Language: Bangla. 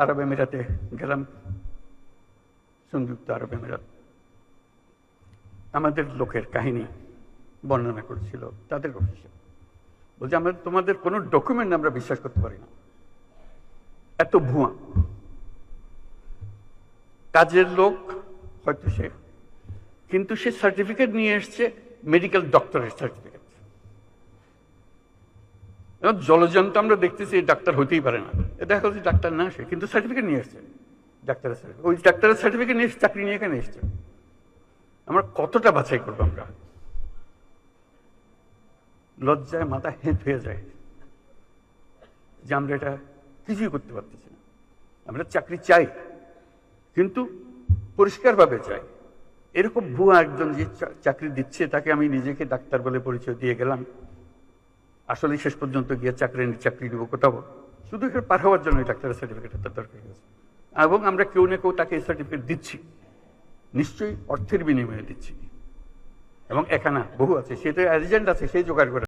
আরব আমিরাতে গেলাম, সংযুক্ত আরব আমিরাত। আমাদের লোকের কাহিনী বর্ণনা করেছিল তাদের অফিসে, বলছে আমরা তোমাদের কোনো ডকুমেন্ট আমরা বিশ্বাস করতে পারি না, এত ভুয়া। কাজের লোক হয়তো সে, কিন্তু সে সার্টিফিকেট নিয়ে এসছে মেডিকেল ডক্টরের সার্টিফিকেট। জলজন্ত আমরা দেখতেছি ডাক্তার হতেই পারে না, দেখা যাচ্ছে ডাক্তার না সে, কিন্তু সার্টিফিকেট নিয়ে এসছে ডাক্তারের সার্টিফিকেট। ওই ডাক্তারের সার্টিফিকেট নিয়ে চাকরি নিয়ে এখানে এসছে। আমরা কতটা বাছাই করবো? আমরা লজ্জায় মাথা হেঁট হয়ে যায় যে আমরা এটা কিছুই করতে পারতেছি না। আমরা চাকরি চাই, কিন্তু পরিষ্কারভাবে চাই। এরকম ভুয়া একজন যে চাকরি দিচ্ছে তাকে আমি নিজেকে ডাক্তার বলে পরিচয় দিয়ে গেলাম, আসলে শেষ পর্যন্ত গিয়ে চাকরি দিব কোথাও, শুধু এখানে পার হওয়ার জন্য ডাক্তারের সার্টিফিকেট তার দরকার হয়েছে। এবং আমরা কেউ না কেউ তাকে এই সার্টিফিকেট দিচ্ছি, নিশ্চয়ই অর্থের বিনিময়ে দিচ্ছি। এবং এখানে বহু আছে, সেটা এজেন্ট আছে, সেই জোগাড় করে